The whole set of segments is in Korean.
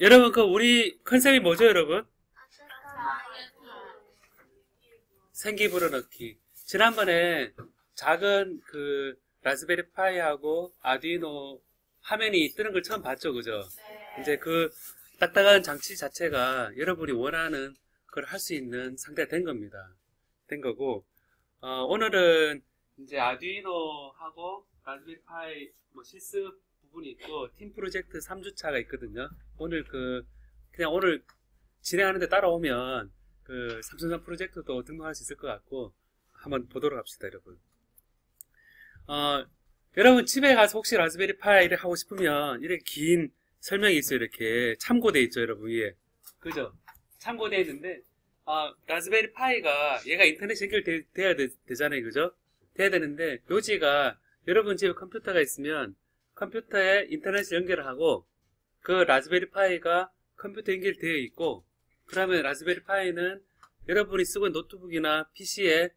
여러분, 우리 컨셉이 뭐죠, 여러분? 생기 불어넣기. 지난번에 작은 라즈베리 파이하고 아두이노 화면이 뜨는 걸 처음 봤죠, 그죠? 이제 그 딱딱한 장치 자체가 여러분이 원하는 걸 할 수 있는 상태가 된 겁니다. 된 거고, 오늘은 이제 아두이노하고 라즈베리 파이 실습 부분이 있고, 팀 프로젝트 3주차가 있거든요. 오늘 그냥 오늘 진행하는데 따라오면 삼성전 프로젝트도 등록할 수 있을 것 같고, 한번 보도록 합시다, 여러분. 여러분 집에 가서 혹시 라즈베리 파이를 하고 싶으면 이렇게 긴 설명이 있어요. 이렇게 참고돼 있죠, 여러분 위에. 그죠? 참고돼 있는데, 라즈베리 파이가 얘가 인터넷 연결돼야 되잖아요, 그죠? 돼야 되는데 요지가 여러분 집에 컴퓨터가 있으면 컴퓨터에 인터넷 연결을 하고 그 라즈베리 파이가 컴퓨터 연결되어 있고, 그러면 라즈베리 파이는 여러분이 쓰고 있는 노트북이나 PC에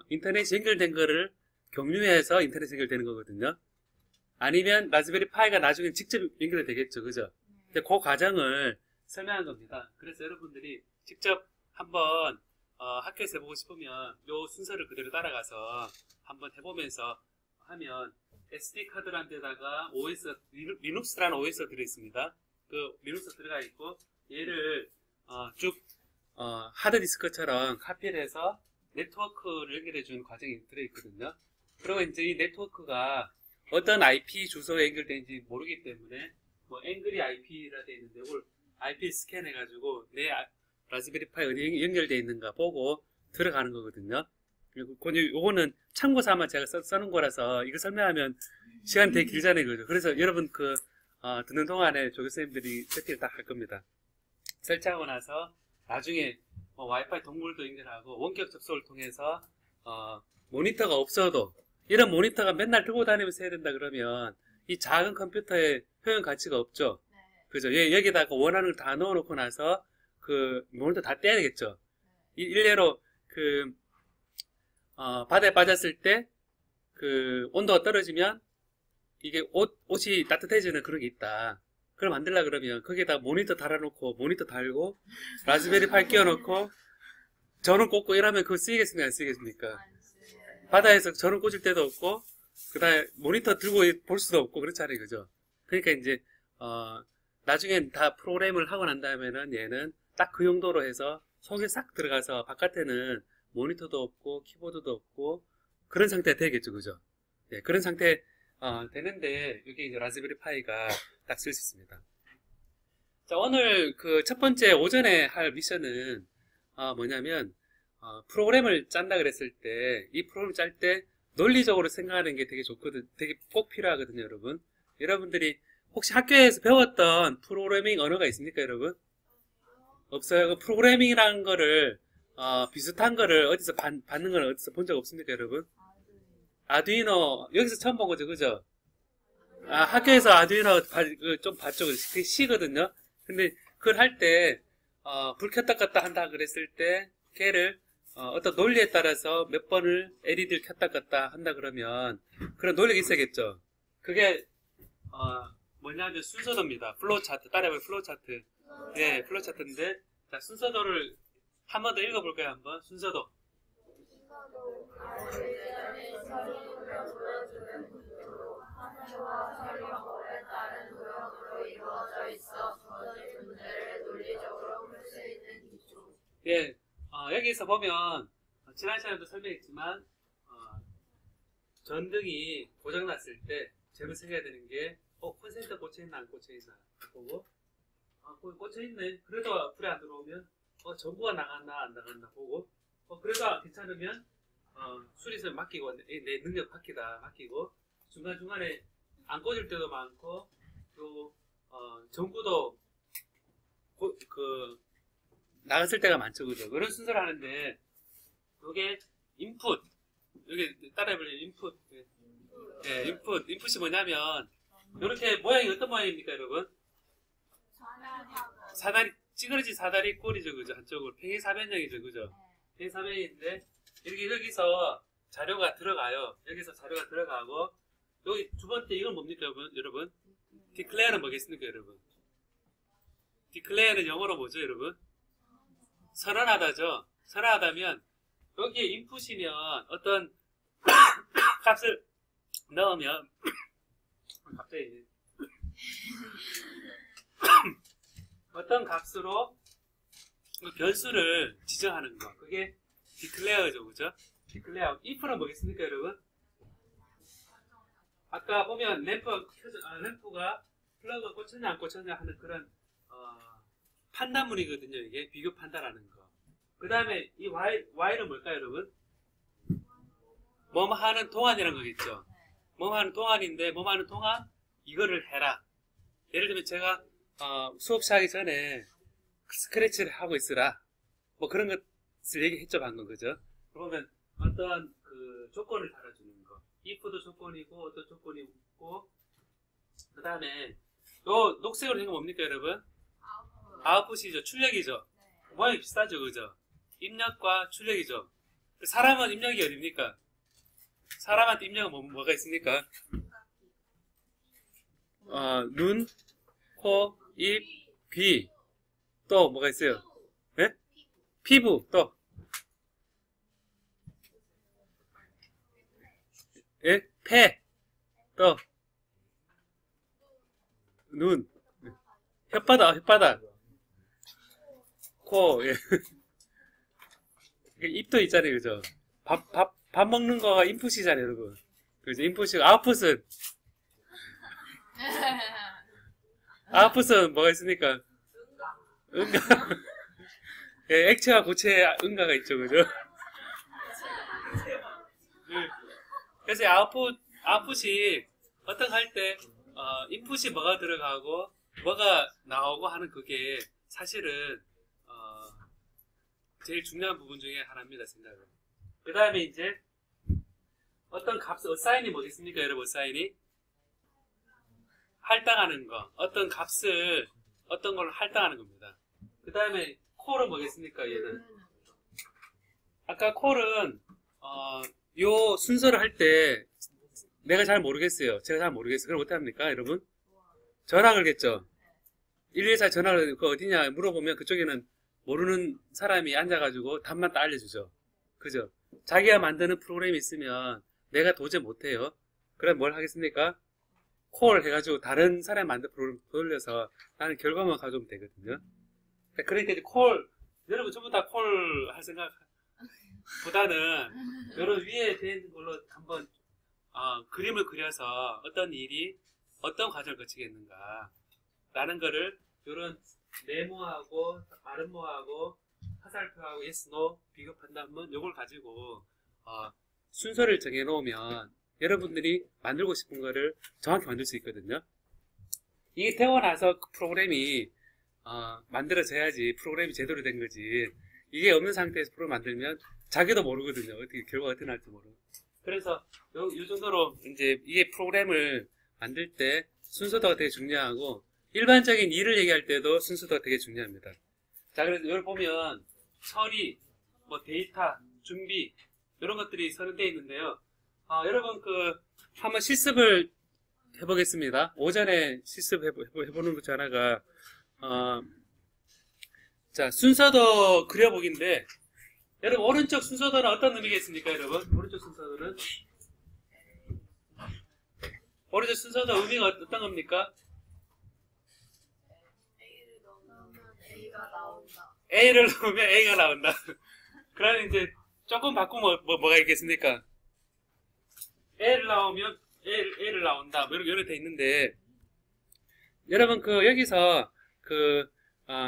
인터넷 연결된 거를 경유해서 인터넷 연결되는 거거든요. 아니면 라즈베리 파이가 나중에 직접 연결이 되겠죠, 그죠? 근데 그 과정을 설명한 겁니다. 그래서 여러분들이 직접 한번 학교에서 해보고 싶으면 요 순서를 그대로 따라가서 한번 해보면서 하면, SD 카드란 데다가 OS, 리눅스라는 OS가 들어있습니다. 그 리눅스 들어가 있고, 얘를 쭉 하드디스크처럼 카피를 해서 네트워크를 연결해주는 과정이 들어있거든요. 그리고 이제 이 네트워크가 어떤 IP 주소에 연결되는지 모르기 때문에 앵그리 IP라 되어 있는데 이걸 IP 스캔해가지고 내 라즈베리 파이 어디 연결되어 있는가 보고 들어가는 거거든요. 그리고 요거는 참고 삼아 제가 써놓은 거라서 이거 설명하면 시간이 되게 길잖아요, 그죠? 그래서 여러분 듣는 동안에 조교수님들이 세팅을 딱 할 겁니다. 설치하고 나서 나중에 와이파이 동굴도 연결하고 원격 접속을 통해서 모니터가 없어도, 이런 모니터가 맨날 들고 다니면서 해야 된다 그러면 이 작은 컴퓨터에 효용 가치가 없죠. 그죠? 여기다가 원하는 걸 다 넣어놓고 나서 그 모니터 다 떼야 되겠죠. 일례로 바다에 빠졌을 때 온도가 떨어지면 이게 옷이 따뜻해지는 그런 게 있다. 그걸 만들려 그러면 거기에다 모니터 달아놓고 모니터 달고 라즈베리 파이 끼워놓고 전원 꽂고 이러면 그거 쓰이겠습니까, 안 쓰이겠습니까? 바다에서 전원 꽂을 때도 없고 그 다음에 모니터 들고 볼 수도 없고 그렇잖아요, 그죠? 그러니까 이제 나중엔 다 프로그램을 하고 난 다음에는 얘는 딱 그 용도로 해서 속에 싹 들어가서 바깥에는 모니터도 없고 키보드도 없고 그런 상태가 되겠죠, 그죠? 네, 그런 상태 되는데 여기 이제 라즈베리 파이가 딱 쓸 수 있습니다. 자, 오늘 첫 번째 오전에 할 미션은 뭐냐면 프로그램을 짠다 그랬을 때 이 프로그램 짤 때 논리적으로 생각하는 게 되게 좋거든, 되게 꼭 필요하거든요, 여러분. 여러분들이 혹시 학교에서 배웠던 프로그래밍 언어가 있습니까, 여러분? 없어요? 그 프로그래밍이라는 거를 비슷한 거를 어디서 받는 건 어디서 본 적 없습니까, 여러분? 아두이노 여기서 처음 본 거죠, 그죠? 학교에서 아두이노 좀 봤죠. 그게 C거든요. 근데 그걸 할 때 불 켰다 껐다 한다 그랬을 때 걔를 어떤 논리에 따라서 몇 번을 LED를 켰다 껐다 한다 그러면 그런 논리가 있어야겠죠. 그게 뭐냐면 순서도입니다. 플로우 차트, 따라해봐요. 플로우 차트. 네, 플로우 차트인데, 자, 순서도를 한 번 더 읽어볼까요, 한번? 순서도. 예, 여기서 보면 지난 시간에도 설명했지만 전등이 고장났을 때 제일 생각해야 되는 게 콘센트 꽂혀있나 안 꽂혀있나 보고, 꽂혀있네. 그래도 불이 안 들어오면 전구가 나갔나 안 나갔나 보고, 그래도 괜찮으면 수리선 맡기고 내 능력 맡기고 중간중간에 안 꽂을 때도 많고 또 전구도 나갔을 때가 많죠, 그죠? 그런 순서를 하는데 이게 인풋, 여기 따라해볼래요? 인풋. 네, 인풋이 뭐냐면 이렇게 모양이 어떤 모양입니까, 여러분? 사다리, 찌그러진 사다리 꼴이죠, 그죠? 한쪽으로 평행사변형이죠, 그죠? 평행사변형인데 여기서 자료가 들어가요. 여기서 자료가 들어가고, 여기 두 번째 이건 뭡니까, 여러분? 디클레어는 뭐겠습니까, 여러분? declare는 영어로 뭐죠, 여러분? 선언하다죠. 선언하다면 여기에 input이면 어떤 값을 넣으면 갑자기 어떤 값으로 변수를 지정하는 거. 그게 declare죠, 그죠? declare. if는 뭐겠습니까, 여러분? 아까 보면 램프가 플러그가 꽂혔냐 안 꽂혔냐 하는 그런 판단문이거든요. 이게 비교 판단하는 거. 그 다음에 이 y는 뭘까요, 여러분? 뭐뭐 하는 동안이라는 거겠죠. 뭐뭐 하는 동안인데 뭐뭐 하는 동안 이거를 해라. 예를 들면 제가 수업 시작하기 전에 스크래치를 하고 있으라. 뭐 그런 것을 얘기했죠, 방금. 그죠? 그러면 어떤 그 조건을 달아주는 거. if도 조건이고 어떤 조건이 있고 그 다음에 요 녹색으로 된 거 뭡니까, 여러분? 아웃풋이죠. 출력이죠. 모양이 비슷하죠, 그죠? 입력과 출력이죠. 사람은 입력이 어딥니까? 사람한테 입력은 뭐가 있습니까? 눈, 코, 입, 귀. 또 뭐가 있어요? 네? 피부. 또. 예? 폐. 또. 눈. 혓바닥. 코. 예. 입도 있잖아요, 그죠? 밥 먹는 거가 인풋이잖아요, 여러분. 그죠? 인풋이고, 아웃풋은 뭐가 있습니까? 응가. 예, 액체와 고체의 응가가 있죠, 그죠? 그래서 아웃풋이 어떤 거 할 때, 인풋이 뭐가 들어가고, 뭐가 나오고 하는 그게 사실은, 제일 중요한 부분 중에 하나입니다, 생각은. 그 다음에 이제, 어떤 값을, 어사인이 뭐겠습니까, 여러분, 어사인이? 할당하는 거. 어떤 값을, 어떤 걸 할당하는 겁니다. 그 다음에, 콜은 뭐겠습니까, 얘는? 아까 콜은, 요 순서를 할 때, 내가 잘 모르겠어요. 제가 잘 모르겠어요. 그럼 어떻게 합니까, 여러분? 전화 걸겠죠? 114 전화를 그 어디냐 물어보면 그쪽에는 모르는 사람이 앉아가지고 답만 딱 알려주죠. 그죠? 자기가 만드는 프로그램이 있으면 내가 도저히 못해요. 그럼 뭘 하겠습니까? 콜 해가지고 다른 사람이 만든 프로그램 돌려서 나는 결과만 가져오면 되거든요. 그러니까 이제 여러분 전부 다 콜 할 생각 보다는 여러분 위에 된 걸로 한번 그림을 그려서 어떤 일이 어떤 과정을 거치겠는가 라는 거를 이런 네모하고 아름모하고 화살표하고 yes, no 비교 판단문 요걸 가지고 순서를 정해 놓으면 여러분들이 만들고 싶은 거를 정확히 만들 수 있거든요. 이게 되고 나서 그 프로그램이 만들어져야지 프로그램이 제대로 된 거지. 이게 없는 상태에서 프로그램 만들면 자기도 모르거든요. 어떻게 결과가 어떻게 날지 모르고. 그래서 요 정도로 이제 이게 프로그램을 만들 때 순서도가 되게 중요하고 일반적인 일을 얘기할 때도 순서도가 되게 중요합니다. 자, 그래서 여기 보면 처리, 뭐 데이터, 준비 이런 것들이 선언되어 있는데요. 여러분 한번 실습을 해보겠습니다. 오전에 실습 해보는 것 중 하나가 자, 순서도 그려보기인데 여러분 오른쪽 순서도는 어떤 의미겠습니까, 여러분? 오른쪽 순서도는 의미가 어떤 겁니까? A를 넣으면 A가 나온다. 그러면 이제 조금 바꾸면 뭐가 있겠습니까? A를 나오면 A를 나온다. 뭐 이렇게 돼 있는데 여러분 여기서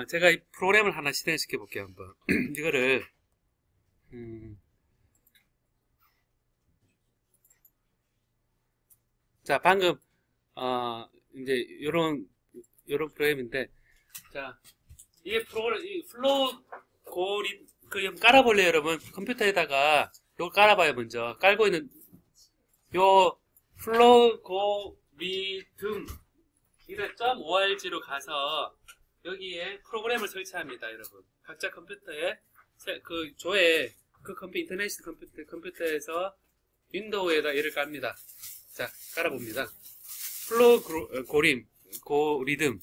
제가 이 프로그램을 하나 실행시켜 볼게요, 한번. 이거를 자, 방금 이제 요런 프로그램인데 자, 이게 이 플로우 고리 한번 깔아볼래요, 여러분? 컴퓨터에다가 요거 깔아봐요, 먼저. 깔고 있는 요 플로우 고리듬 .org로 가서 여기에 프로그램을 설치합니다, 여러분. 각자 컴퓨터에 인터넷 컴퓨터에서 윈도우에다 얘를 깝니다. 자, 깔아봅니다. 플로우 고리듬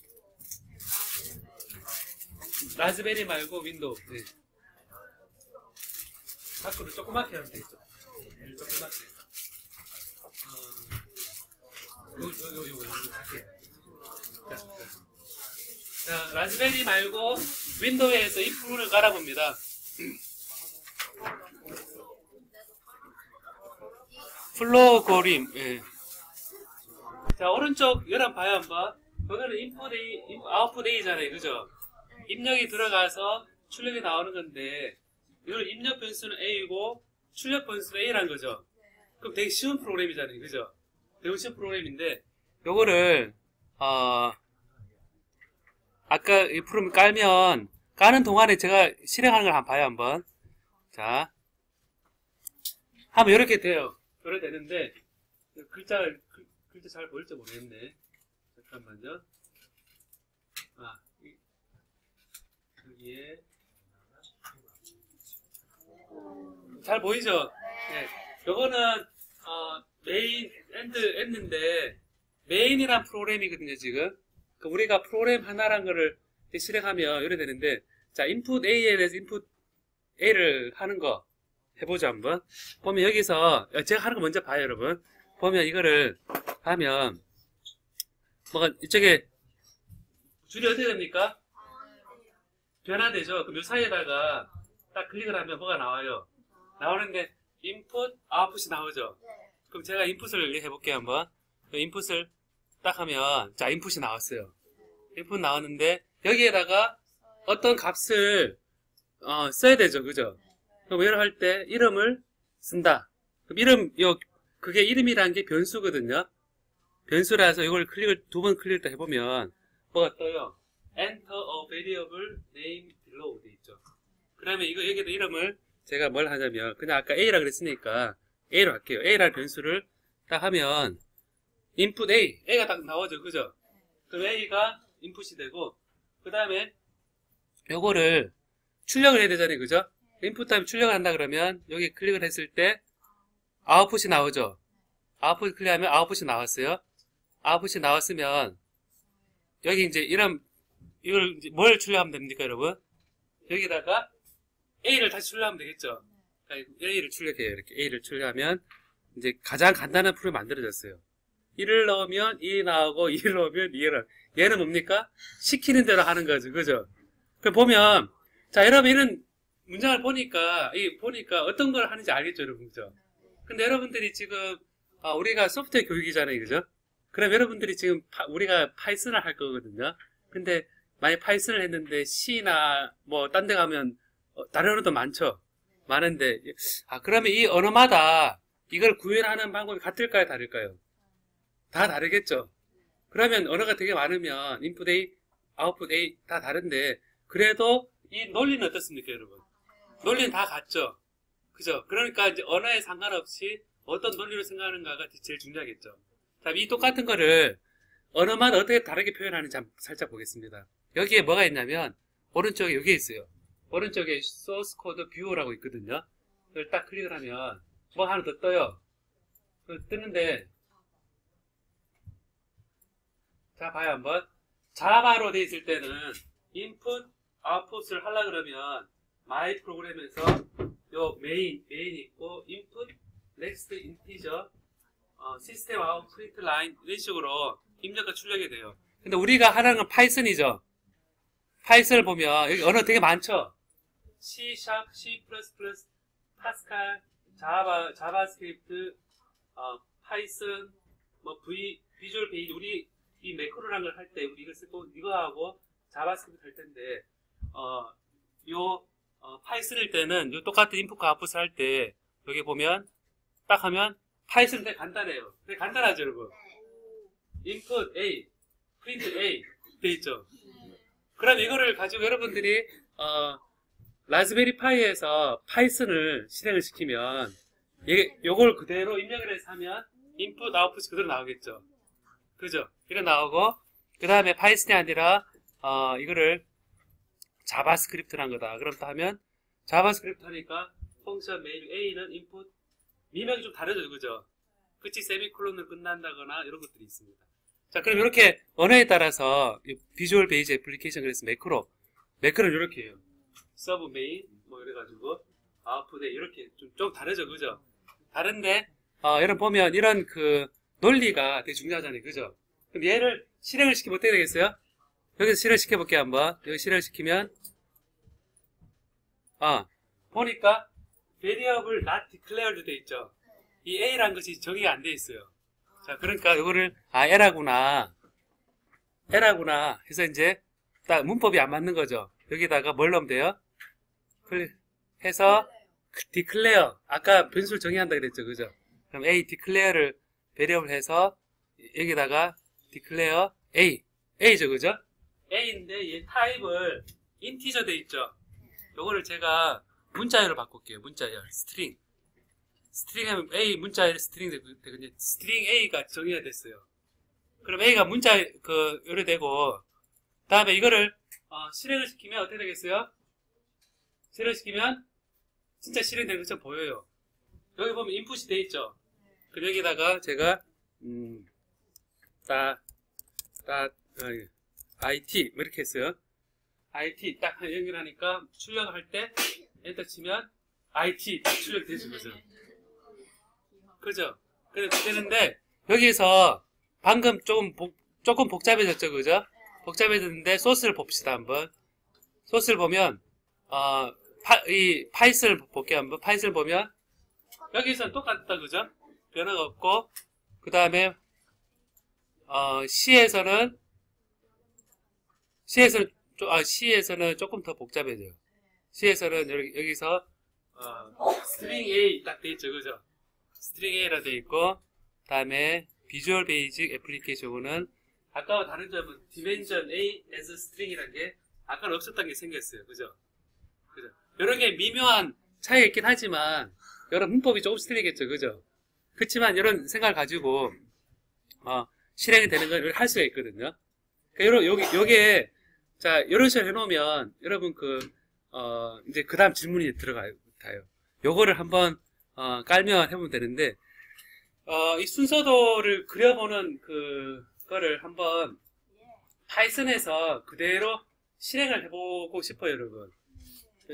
라즈베리 말고 윈도우. 네. 밖으로 조그맣게 하면 되겠죠. 조그맣게. 요거 작게. 자, 라즈베리 말고 윈도우에서 이 프로를 깔아봅니다. 플로고림. 예. 자, 오른쪽 열한 봐요 한번. 거기는 인풋 A, 아웃풋 A잖아요, 그죠? 입력이 들어가서 출력이 나오는 건데, 이걸 입력 변수는 A이고 출력 변수는 A라는 거죠. 그럼 되게 쉬운 프로그램이잖아요, 그죠? 되게 쉬운 프로그램인데, 요거를 아까 이 프로그램 깔면 까는 동안에 제가 실행하는 걸 한번 봐요 한번. 자, 하면 이렇게 돼요. 이렇게 되는데 글자 잘 보일지 모르겠네. 잠깐만요. 여기에 잘 보이죠? 네. 요거는 메인 엔드인데 메인이란 프로그램이거든요 지금. 우리가 프로그램 하나란 거를 실행하면 이렇게 되는데, 자, 인풋 A에 대해서 인풋 A를 하는 거 해보죠 한번. 보면 여기서 제가 하는 거 먼저 봐요 여러분. 보면 이거를 하면 뭐가 이쪽에 줄이 어떻게 됩니까? 변화되죠. 그럼 요 사이에다가 딱 클릭을 하면 뭐가 나와요? 나오는데 인풋, 아웃풋이 나오죠. 그럼 제가 인풋을 해볼게요 한번. 인풋을 딱 하면 자, 인풋이 나왔어요. 인풋 나왔는데 여기에다가 어떤 값을 써야 되죠, 그죠? 그럼 이걸 할 때 이름을 쓴다. 그럼 그게 이름이라는 게 변수거든요. 변수라서 이걸 두 번 클릭을 해보면 뭐가 떠요? Enter a variable name below 돼 있죠. 그러면 여기다 이름을 제가 뭘 하냐면 그냥 아까 A라 그랬으니까 A로 할게요. A라는 변수를 딱 하면 input A가 딱 나오죠, 그죠? 그럼 A가 인풋이 되고 그 다음에 요거를 출력을 해야 되잖아요, 그죠? 인풋 하면 출력을 한다 그러면 여기 클릭을 했을 때 아웃풋이 나오죠. 아웃풋 클릭하면 아웃풋이 나왔어요. 아웃풋이 나왔으면 여기 이제 이걸 이제 뭘 출력하면 됩니까, 여러분? 여기다가 A를 다시 출력하면 되겠죠. 그러니까 A를 출력해요. 이렇게 A를 출력하면 이제 가장 간단한 프로그램이 만들어졌어요. 1을 넣으면 2이 나오고 2를 넣으면 2가 나오고. 얘는 뭡니까? 시키는 대로 하는 거죠, 그죠? 그럼 보면 자, 여러분 이런 문장을 보니까 어떤 걸 하는지 알겠죠, 여러분, 그죠? 근데 여러분들이 지금 우리가 소프트웨어 교육이잖아요, 그죠? 그럼 여러분들이 지금 우리가 파이썬을 할 거거든요. 근데 만약 파이썬을 했는데 C나 뭐 딴 데 가면 다른 언어도 많은데 그러면 이 언어마다 이걸 구현하는 방법이 같을까요, 다를까요? 다 다르겠죠. 그러면 언어가 되게 많으면 input A, output A 다 다른데 그래도 이 논리는 어떻습니까, 여러분? 논리는 다 같죠. 그죠? 그러니까 이제 언어에 상관없이 어떤 논리로 생각하는가가 제일 중요하겠죠. 자, 이 똑같은 거를 언어마다 어떻게 다르게 표현하는지 한번 살짝 보겠습니다. 여기에 뭐가 있냐면 오른쪽에 여기 있어요. 오른쪽에 source code view라고 있거든요. 이걸 딱 클릭을 하면 뭐 하나 더 떠요. 뜨는데 자, 봐요 한번. 자바로 돼 있을 때는 input, output을 하려 그러면 my 프로그램에서 요 메인 있고 input, next integer, system out, print line 이런 식으로 입력과 출력이 돼요. 근데 우리가 하는 건 파이썬이죠. 파이썬을 보면 여기 언어 되게 많죠. C#, C++, 파스칼, 자바스크립트, 파이썬, 뭐 비주얼 베이직 우리 이 매크로라는 걸 할 때 우리 이걸 쓰고 이거하고 자바스크립트 할 텐데 파이썬일 때는 요 똑같은 인풋과 아웃풋을 할 때 여기 보면 딱 하면 파이썬은 되게 간단해요. 되게 간단하죠, 여러분. input A, print A 돼 있죠. 그럼 이거를 가지고 여러분들이 라즈베리 파이에서 파이썬을 실행을 시키면 요걸 그대로 입력을 해서 하면 인풋, 아웃풋이 그대로 나오겠죠. 그죠? 이렇게 나오고 그 다음에 파이썬이 아니라 이거를 자바스크립트란 거다. 그럼 또 하면 자바스크립트 하니까 펑션 메인 A는 인풋 미명이 좀 다르죠, 그죠? 끝이 세미콜론으로 끝난다거나 이런 것들이 있습니다. 자, 그럼 이렇게 언어에 따라서 비주얼 베이직 애플리케이션 그래서 매크로 매크로는 이렇게 해요. 서브 메인 뭐 이래가지고 아웃풋에 이렇게 좀 다르죠, 그죠? 다른데 여러분 보면 이런 그 논리가 되게 중요하잖아요, 그죠? 그럼 얘를 실행을 시키면 어떻게 되겠어요? 여기서 실행 시켜볼게요, 한번. 여기 실행 시키면 보니까 variable not declared 돼 있죠. 이 a라는 것이 정의가 안 돼 있어요. 자, 그러니까 이거를 L하구나 해서 이제 딱 문법이 안 맞는 거죠. 여기다가 뭘 넣으면 돼요? 해서 declare, 아까 변수를 정의한다 그랬죠, 그죠? 그럼 a declare를 variable 해서 여기다가 declare a죠, 그죠? a인데 얘 타입을 integer 돼 있죠. 요거를 제가 문자열로 바꿀게요. 문자열 스트링 하면 a 문자열 스트링 되거든요. 스트링 a가 정의가 됐어요. 그럼 a가 문자 요래 되고, 다음에 이거를 실행을 시키면 어떻게 되겠어요? 실행시키면 진짜 실행되는 것처럼 보여요. 여기 보면 인풋이 돼 있죠. 그럼 여기다가 제가 IT 이렇게 했어요. IT 딱 연결하니까 출력할 때 엔터 치면 IT 딱 출력되죠, 그죠? 그죠? 되는데 여기서 방금 조금 복잡해졌죠, 그죠? 복잡해졌는데 소스를 봅시다 한번. 소스를 보면 이 파이썬을 볼게요 한번. 파이썬을 보면 여기서는 똑같다, 그죠? 변화가 없고, 그 다음에 C에서는 조금 더 복잡해져요. C에서는 여기서 string A 딱 돼 있죠, 그죠? string A라 돼 있고, 다음에 비주얼 베이직 애플리케이션은 아까와 다른 점은 dimension A as string이라는 게 아까는 없었던 게 생겼어요, 그죠? 이런 게 미묘한 차이가 있긴 하지만 여러 문법이 조금씩 틀리겠죠, 그죠? 그렇지만 이런 생각을 가지고 실행이 되는 걸 할 수가 있거든요. 그러니까 요게 자 이런 식으로 해놓으면 여러분 이제 그 다음 질문이 들어가요. 요거를 한번 깔면 해보면 되는데, 이 순서도를 그려보는 거를 한번 파이썬에서 그대로 실행을 해보고 싶어요, 여러분.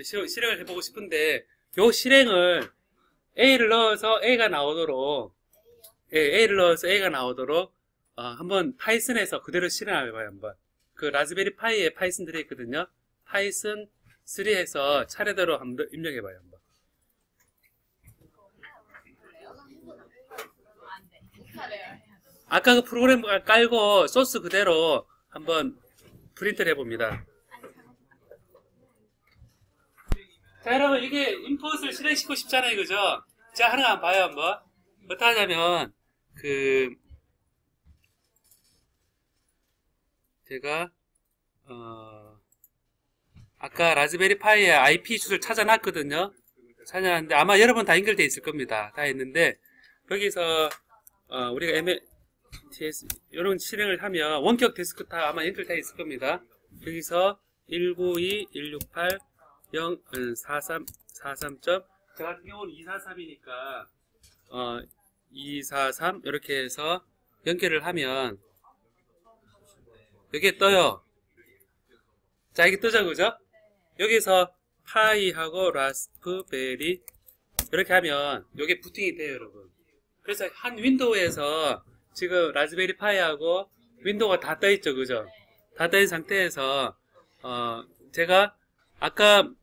실행을 해보고 싶은데, 요 실행을 A를 넣어서 A가 나오도록, A를 넣어서 A가 나오도록, 한번 파이썬에서 그대로 실행해봐요, 한번. 라즈베리 파이에 파이썬 들어있거든요. 파이썬 3에서 차례대로 한번 입력해봐요, 한번. 아까 그 프로그램 깔고 소스 그대로 한번 프린트를 해봅니다. 자, 여러분, 이게 인풋을 실행시키고 싶잖아요, 그죠? 제가 하는 거 한번 봐요, 한번. 어떻게 하냐면, 제가, 아까 라즈베리 파이에 IP 주소를 찾아놨거든요. 찾아놨는데, 아마 여러분 다 연결되어 있을 겁니다. 다 했는데, 여기서, 우리가 MTS, 이런 실행을 하면, 원격 데스크탑 아마 연결되어 있을 겁니다. 여기서, 192.168 043 저 같은 경우는 243이니까 243 이렇게 해서 연결을 하면 여기에 떠요. 자, 이게 뜨죠, 그죠? 여기서 파이하고 라스프베리 이렇게 하면 이게 부팅이 돼요, 여러분. 그래서 한 윈도우에서 지금 라즈베리 파이하고 윈도우가 다 떠 있죠, 그죠? 다 떠 있는 상태에서 제가 아까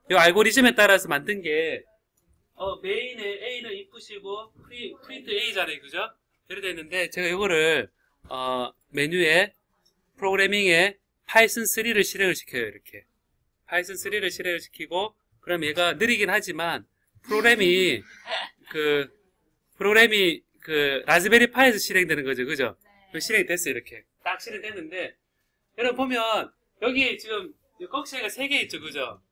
이 알고리즘에 따라서 만든 게 메인에 A는 인풋이고 프린트 A잖아요, 그죠? 이렇게 되어 있는데 제가 이거를 메뉴에 프로그래밍에 파이썬 3를 실행을 시켜요. 이렇게 파이썬 3를 실행을 시키고, 그럼 얘가 느리긴 하지만 프로그램이 라즈베리 파이에서 실행되는 거죠, 그죠? 실행이 됐어요. 이렇게 딱 실행됐는데, 여러분 보면 여기 지금 꺽쇠가 3개 있죠, 그죠?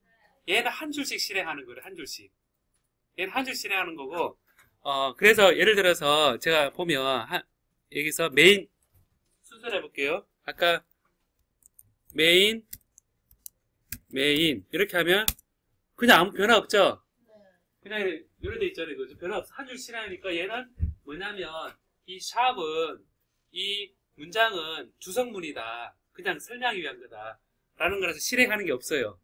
얘는 한 줄씩 실행하는 거예요, 한 줄씩. 얘는 한 줄 실행하는 거고, 그래서 예를 들어서 제가 보면, 여기서 메인 순서를 해볼게요. 아까 메인, 이렇게 하면 그냥 아무 변화 없죠? 그냥 이렇게 돼 있잖아요, 그죠? 변화 없어. 한 줄 실행하니까 얘는 뭐냐면, 이 샵은, 이 문장은 주성문이다. 그냥 설명하기 위한 거다. 라는 거라서 실행하는 게 없어요.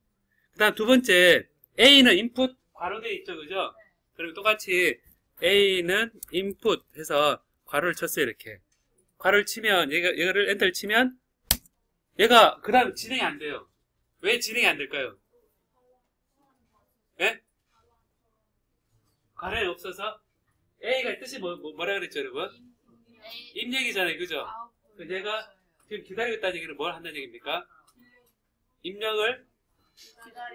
그 다음 두 번째, A는 인풋 괄호되어 있죠, 그죠? 그리고 똑같이 A는 인풋 해서 괄호를 쳤어요, 이렇게. 괄호를 치면, 얘를 엔터를 치면, 얘가 그 다음 진행이 안 돼요. 왜 진행이 안 될까요? 예? 괄호에 없어서? A가 뜻이 뭐라 그랬죠, 여러분? 입력이잖아요, 그죠? 얘가 지금 기다리고 있다는 얘기는 뭘 한다는 얘기입니까? 입력을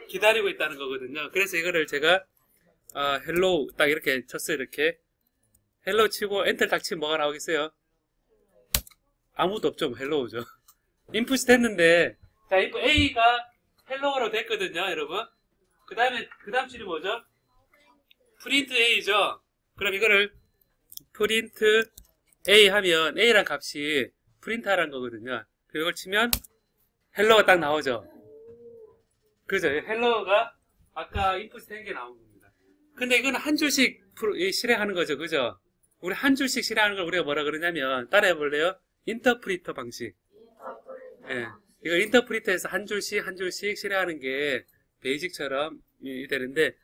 기다리고 있다는 거거든요. 그래서 이거를 제가 헬로우 딱 이렇게 쳤어요. 이렇게 헬로우 치고 엔터를 딱 치면 뭐가 나오겠어요? 아무도 없죠. 헬로우죠. 인풋이 됐는데, 자, 인풋 A가 헬로우로 됐거든요, 여러분. 그 다음 줄이 뭐죠? 프린트 A죠. 그럼 이거를 프린트 A 하면 A란 값이 프린트 하라는 거거든요. 그리고 이걸 치면 헬로우가 딱 나오죠. 그죠? 헬로우가 아까 인풋이 된 게 나온 겁니다. 근데 이거는 한 줄씩 실행하는 거죠. 그죠? 우리 한 줄씩 실행하는 걸 우리가 뭐라 그러냐면, 따라해 볼래요? 인터프리터 방식. 예. 이거 인터프리터에서 한 줄씩 실행하는 게 베이직처럼 되는데,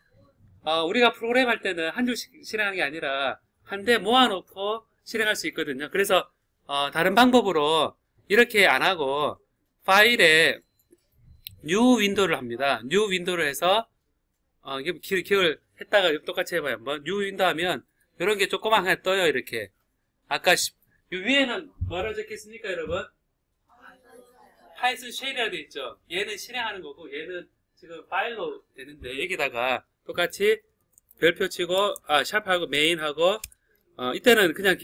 우리가 프로그램 할 때는 한 줄씩 실행하는 게 아니라 한 대 모아놓고 실행할 수 있거든요. 그래서 다른 방법으로 이렇게 안 하고 파일에 뉴 윈도우를 합니다. 뉴 윈도우를 해서 기억을 했다가 똑같이 해봐요. 한번 뉴 윈도우 하면 이런 게 조그맣게 떠요. 이렇게 아까 위에는 뭐라고 적혔습니까, 여러분? 파이썬 쉘이라고 되어 있죠. 얘는 실행하는 거고 얘는 지금 파일로 되는데, 여기다가 똑같이 별표 치고 샵하고 메인하고 이때는 그냥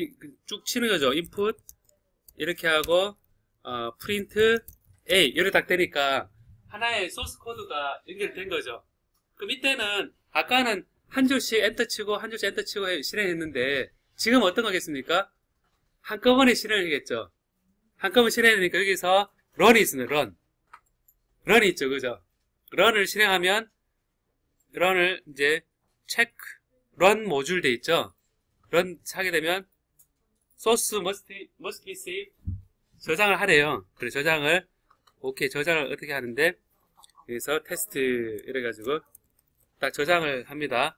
쭉 치는 거죠. 인풋 이렇게 하고 프린트 A 이렇게 딱 되니까 하나의 소스 코드가 연결된 거죠. 그럼 이때는 아까는 한 줄씩 엔터 치고 한 줄씩 엔터 치고 실행했는데, 지금 어떤 거겠습니까? 한꺼번에 실행하겠죠. 한꺼번에 실행하니까 여기서 런이 있습니다. 런이 있죠, 그죠? 런을 실행하면 런을 이제 체크 런 모듈 돼 있죠. 런 하게 되면 source must be saved 저장을 하래요. 그래 저장을 오케이 저장을 어떻게 하는데, 여기서 테스트 이래가지고 딱 저장을 합니다.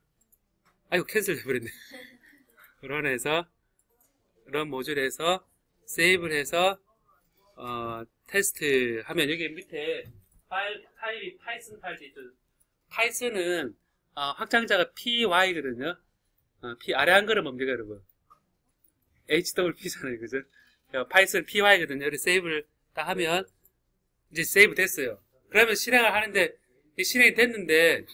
아이고 캔슬 해버렸네. 런해서 런 모듈에서 세이브를 해서 테스트 하면 여기 밑에 파일이 파이썬 파일 돼 있죠. 파이썬은 확장자가 py거든요. p 아래 한글은 뭡니까, 여러분? hwp잖아요, 그죠? 파이썬 py거든요. 그래서 세이브를 딱 하면 이제 세이브 됐어요. 그러면 실행을 하는데, 실행이 됐는데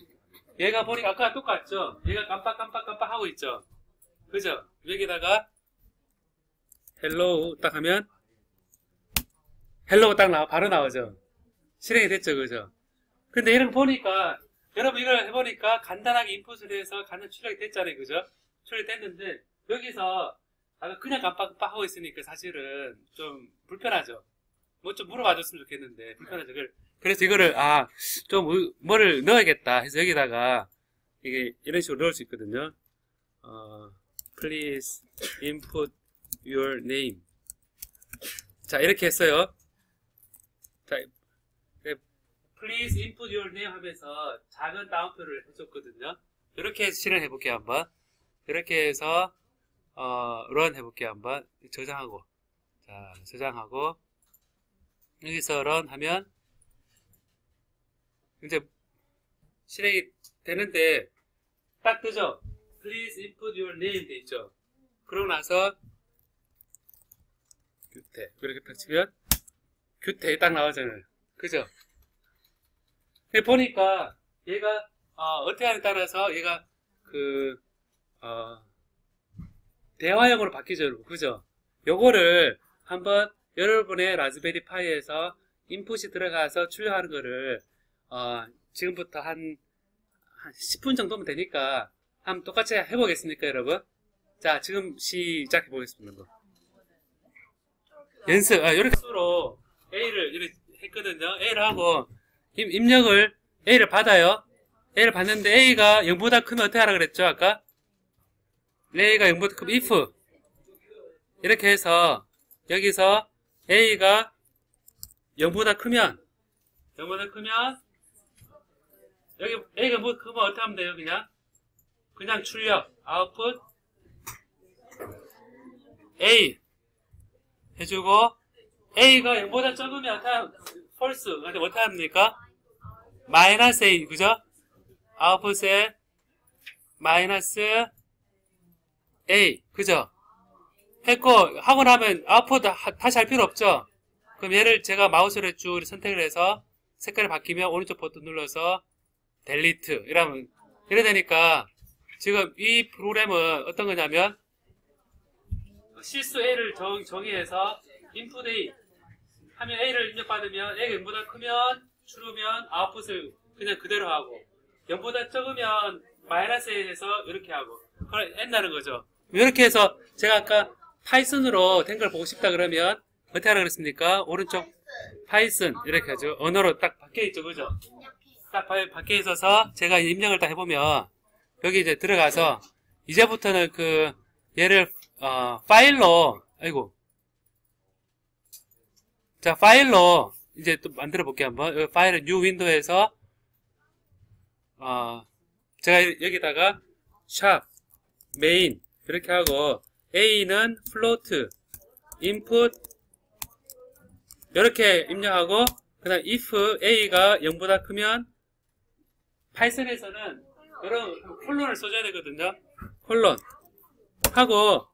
얘가 보니까 아까 똑같죠? 얘가 깜빡 하고 있죠? 그죠? 여기다가 헬로우 딱 하면 헬로우 딱 바로 나오죠? 실행이 됐죠, 그죠? 근데 이런 거 보니까, 여러분 이걸 해보니까 간단하게 인풋을 해서 간단 출력이 됐잖아요, 그죠? 출력이 됐는데, 여기서 그냥 깜빡 하고 있으니까 사실은 좀 불편하죠? 뭐 좀 물어봐 줬으면 좋겠는데, 불편하죠? 그래서 이거를, 좀 뭐를 넣어야겠다 해서 여기다가, 이게 이런 식으로 넣을 수 있거든요. Please input your name. 자, 이렇게 했어요. 자, Please input your name 하면서 작은 따옴표를 해줬거든요. 이렇게 해서 실행해 볼게요, 한번. 이렇게 해서, run 해볼게요, 한번. 저장하고. 자, 저장하고. 여기서 run 하면, 이제, 실행이 되는데, 딱 뜨죠? Please input your name 돼 있죠? 그러고 나서, 규태. 이렇게 딱 치면, 규태 딱 나오잖아요. 그죠? 보니까, 얘가, 어떻게 하느냐에 따라서 얘가, 대화형으로 바뀌죠, 여러분. 그죠? 요거를 한번 여러분의 라즈베리 파이에서 인풋이 들어가서 출력하는 거를, 지금부터 한 10분 정도면 되니까, 한번 똑같이 해보겠습니까, 여러분? 자, 지금 시작해 보겠습니다. 연습, 이렇게 수로 A를 이렇게 했거든요. A를 하고, 입력을 A를 받아요. A를 받는데 A가 0보다 크면 어떻게 하라 그랬죠, 아까? A가 0보다 크면 if. 이렇게 해서, 여기서 A가 0보다 크면 0보다 크면 여기 A가 뭐 그거 어떻게 하면 돼요? 그냥 출력 아웃풋 A 해주고 A가 0보다 적으면 false. 근데 어떻게 합니까? 마이너스 A 그죠? 아웃풋에 마이너스 A 그죠? 했고 하고 나면 아웃풋 다시 할 필요 없죠? 그럼 얘를 제가 마우스로 쭉 선택을 해서 색깔이 바뀌면 오른쪽 버튼 눌러서 델리트 이러면 이래 되니까 지금 이 프로그램은 어떤 거냐면 실수 A를 정의해서 input A 하면 A를 입력받으면 A가 0보다 크면 줄으면 아웃풋을 그냥 그대로 하고 0보다 적으면 마이너스 A 해서 이렇게 하고 그걸 한다는 거죠. 이렇게 해서 제가 아까 파이썬으로 된 걸 보고 싶다 그러면 어떻게 하라 그랬습니까? 오른쪽 파이썬 이렇게 하죠. 언어로 딱 밖에 있죠. 그죠? 딱 밖에 있어서 제가 입력을 딱 해보면 여기 이제 들어가서 이제부터는 얘를 파일로 자 파일로 이제 또 만들어 볼게요. 한번 여기 파일을 뉴 윈도우에서 제가 여기다가 샵 메인 이렇게 하고 A는 float input 이렇게 입력하고 그 다음 if A가 0보다 크면 파이썬에서는 이런 콜론을 써줘야 되거든요. 콜론 하고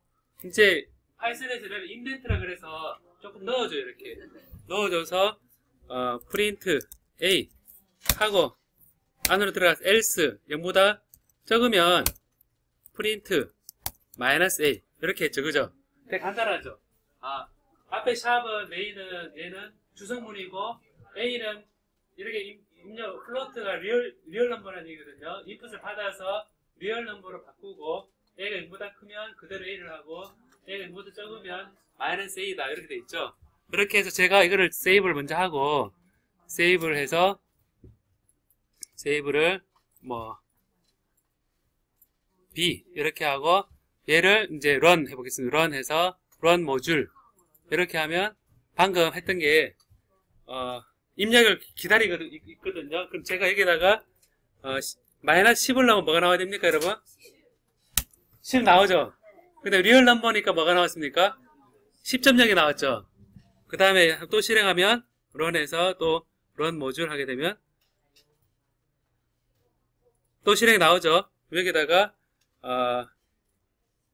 이제 파이썬에서는 인덴트라 그래서 조금 넣어줘요. 이렇게 넣어줘서 print A 하고 안으로 들어가서 else 0보다 적으면 print 마이너스 A 이렇게 했죠. 그죠? 되게 간단하죠? 앞에 샵은 메인은 얘는 주성문이고 A는 이렇게 입력 플로트가 리얼 넘버라는 얘기거든요. 인풋을 받아서 리얼 넘버로 바꾸고 A가 0보다 크면 그대로 A를 하고 A가 0보다 적으면 마이너스 A다 이렇게 돼 있죠. 그렇게 해서 제가 이거를 세이브를 먼저 하고 세이브를 해서 세이브를 B 이렇게 하고 얘를 이제 run 해보겠습니다. run 해서 run 모듈 이렇게 하면 방금 했던 게 입력을 있거든요. 그럼 제가 여기다가 마이너스 10을 넣으면 뭐가 나와야 됩니까 여러분? 10 나오죠? 근데 리얼 넘버니까 뭐가 나왔습니까? 10.0이 나왔죠? 그 다음에 또 실행하면 run해서 또 run 모듈 하게 되면 또 실행이 나오죠? 여기다가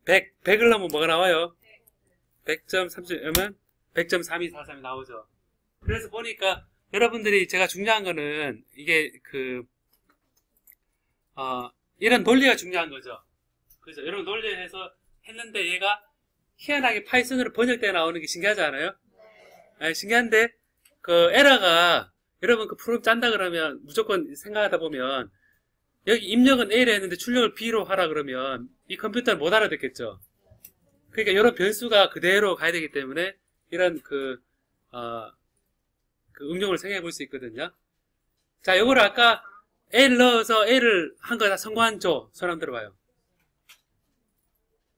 100을 넣으면 뭐가 나와요? 100.30이면 100.3243이 나오죠. 그래서 보니까 여러분들이 제가 중요한 거는 이게 이런 논리가 중요한 거죠. 그죠? 이런 논리에서 했는데 얘가 희한하게 파이썬으로 번역되어 나오는 게 신기하지 않아요? 네, 신기한데 에러가 여러분 프로그램 짠다 그러면 무조건 생각하다 보면 여기 입력은 A로 했는데 출력을 B로 하라 그러면 이 컴퓨터는 못 알아듣겠죠. 그러니까 이런 변수가 그대로 가야 되기 때문에 이런 응용을 생각해 볼 수 있거든요. 자, 요거를 아까 A를 넣어서 A를 한 거 다 성공한 조, 손 한번 들어봐요.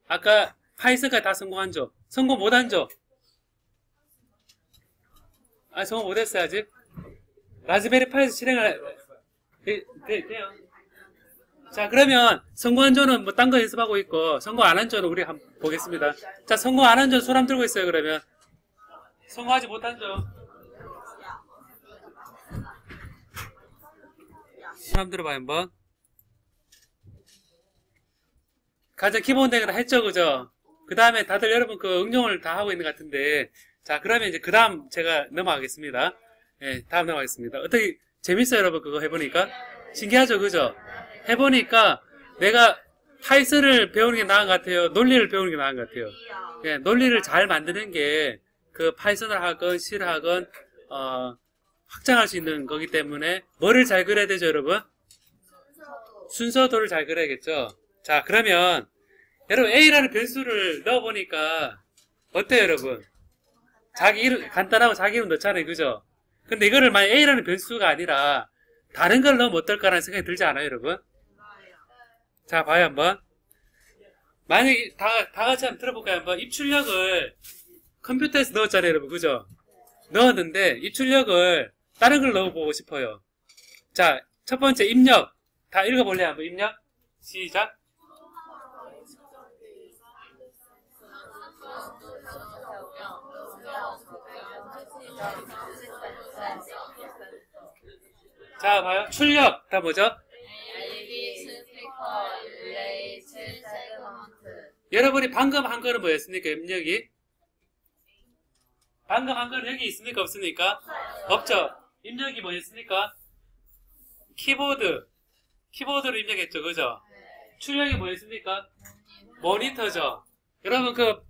아까 파이썬까지 다 성공한 조, 성공 못한 조. 성공 못했어요, 아직? 라즈베리 파이에서 실행을, 돼요. 자, 그러면 성공한 조는 딴 거 연습하고 있고, 성공 안 한 조는 우리 한번 보겠습니다. 자, 성공 안 한 조 손 한번 들고 있어요, 그러면. 성공하지 못한 조. 손 한번 들어봐요, 한번. 가장 기본적인 거 다 했죠, 그죠? 그 다음에 다들 여러분 응용을 다 하고 있는 것 같은데, 자, 그러면 이제 그 다음 제가 넘어가겠습니다. 예, 다음 넘어가겠습니다. 어떻게, 재밌어요, 여러분? 그거 해보니까? 신기하죠, 그죠? 해보니까 내가 파이썬을 배우는 게 나은 것 같아요? 논리를 배우는 게 나은 것 같아요? 예, 논리를 잘 만드는 게 파이썬을 하건 C를 하건 확장할 수 있는 거기 때문에 뭐를 잘 그려야 되죠, 여러분? 순서도를 잘 그려야겠죠? 자, 그러면 여러분 A라는 변수를 넣어보니까 어때요, 여러분? 자기 이름 간단하고 자기 이름 넣잖아요, 그죠? 근데 이거를 만약 A라는 변수가 아니라 다른 걸 넣으면 어떨까라는 생각이 들지 않아요, 여러분? 자, 봐요, 한번. 만약에 다 같이 한번 들어볼까요, 한번? 입출력을 컴퓨터에서 넣었잖아요, 여러분, 그죠? 넣었는데, 입출력을 다른 걸 넣어보고 싶어요. 자, 첫 번째 입력. 다 읽어볼래요? 한번 입력. 시작. 자, 봐요. 출력. 다 뭐죠? 여러분이 방금 한 거는 뭐였습니까? 입력이? 방금 한 거는 여기 있습니까? 없습니까? 없죠? 입력이 뭐였습니까? 키보드. 키보드로 입력했죠. 그죠? 출력이 뭐였습니까? 모니터죠. 여러분,